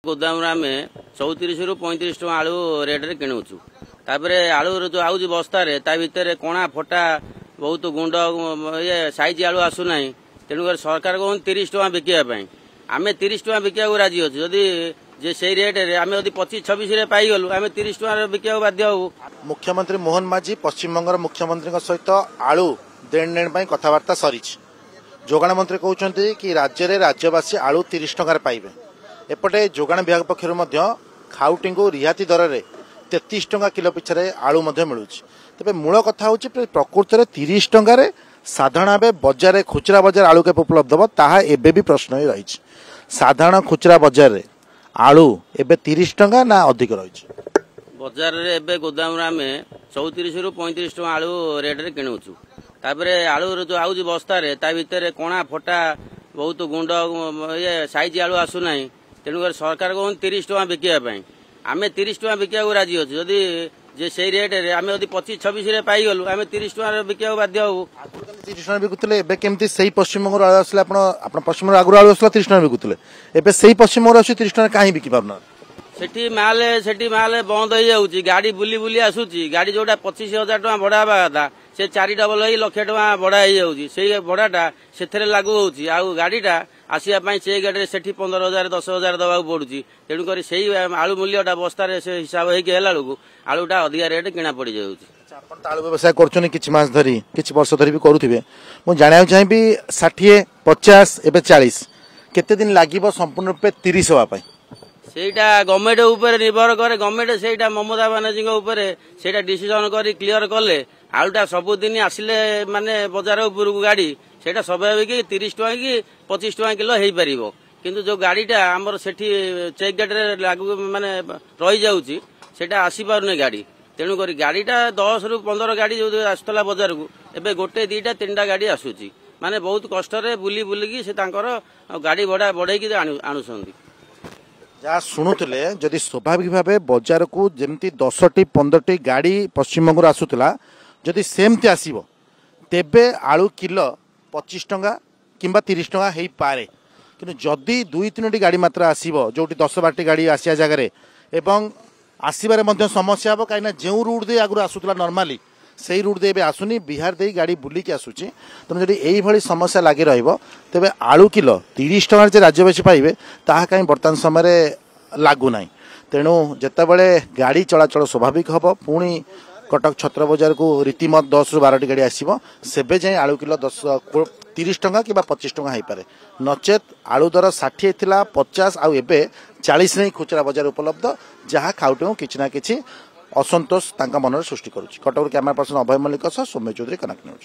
गोदाम आम 34 रु 35 टका आलू रेट रे किणुचु आलू जो आउज बस्तार भितर कणा फटा बहुत गुंड ये साइज आलू आसुना तेणुक सरकार कहूँ 30 टका बिकापी आम 30 टका बिका राजी अच्छे जदि जे से रेट आम 25-26 पाईगलु आम 30 टका बिका बाध्य हूँ। मुख्यमंत्री मोहन माझी पश्चिम बंगर मुख्यमंत्री सहित आलू देण नेण कथबार्ता सरी जोगाण मंत्री कहते कि राज्य में राज्यवासी आलू 30 टकर पाइबे एपटे जोगाण विभाग पक्षर खाउटी को रिहाती दर में 33 टका किलो पिछे आलू मिलूँ तेज मूल कथा हूँ प्रकृत में 30 टकर साधारण भाव बजार खुचरा बजार आलू के उपलब्ध हम ताहा एबे भी प्रश्न ही रही साधारण खुचरा बजार रे आलू एबे 30 टका ना अधिक रही बजार रे एबे गोदाम आम 34 रु 35 टका आलू रेट रे किणुचु आलू जो आउज बस्तार भितर कणा फटा बहुत गुंड ये साइज आलू आसुना तेणुक सरकार कहूँ 30 टका बिकापी आम 30 टका बिका राजी अच्छे जदि जे से रेट आम 25-26 पाईगलु आम 30 टका बिका बाध्य हूँ। 30 टका बिकुले केमती सही पश्चिम बंग आलू आसला पश्चिम बंग आगुरी आलू आसला 30 टका बिकुले एबे सही पश्चिम बंग आस 30 टका कहीं बिकी पारना सेठी माल बंद हो जाऊँगी गाड़ी बुली बुली आसूची गाड़ी जोटा 25,000 टका भड़ा हवा कथा से 4 डबल हो 1,00,000 टका भड़ा हो जाऊँगी से भड़ाटा से लागू होउची आउ गाड़ीटा आसवाई से गाड़ी से 15,000-10,000 दवा पड़ुची तेणुक से आलू मूल्यटा बस्तार से हिसाब होगा आलूटा अधिका रेट किणा पड़ जाऊँगी। आलू व्यवसाय कर धरी किछ वर्ष धरी भी करुवे मुझे जाना चाहिए 60, 50 एवं 40 केते दिन लगे संपूर्ण रूपे 30 होगापाई सेटा गवर्नमेंट ऊपर निर्भर करे गवर्नमेंट सेटा ममता बानार्जी सेटा डिसीजन कर क्लियर कले आलूटा सबुदिन आसिले माने बजार उपरकू गाड़ी सेटा स्वाभाविक 30 टका कि 25 टका किलो हो पार किंतु जो गाड़ीटा आमर सेठी चेक गेट रे लागू माने रही जाउची सेटा आसी पारुने गाड़ी तेणुक गाड़ीटा 10 रु 15 गाड़ी जो आसला बजार को एबे गोटे 2टा 3टा गाड़ी आसूची माने बहुत कष्ट बुली बुलिकी से गाड़ी भड़ा बढ़ाई आणुछंती जहाँ शुणुले जदि स्वाभाविक भाव बजार को जमती 10-15 गाड़ी पश्चिम बंग आसूला जदि सेमती आसब तेबे आलू किलो 25 टका कि 30 टका हो पारे कि जदि 2-3टी गाड़ी मात्र आसब जो 10-12टी गाड़ी आसिया जगार एवं आसबार समस्या हम कहीं जो रूट दे आगुरी आसूला नॉर्मली से रूट दे आसुनी बिहार दे गाड़ी बुलिकी आसूची तेणु जब यही समस्या लगी तेबे आलू किलो 30 टका राज्यवासी पाइबे ताहा कहीं बर्तमान समय लगुना तेणु जितेबले गाड़ी चलाचल स्वाभाविक हम पुणी कटक छत्र बजार को रीतिमत 10 रु 12टी गाड़ी आसब सेबे जाए आलू किलो 30 टका कि 25 टका हो पारे नचेत आलू दर 60 थिला 50 आउ एबे 40 नहीं खुचरा बजार उपलब्ध जहाँ खाउटे किछि ना किछि असंतोष तांका मन सृष्टि करुछि। कटक कैमरा पर्सन अभय मल्लिक सौम्य चौधरी कनेक्ट न्यूज।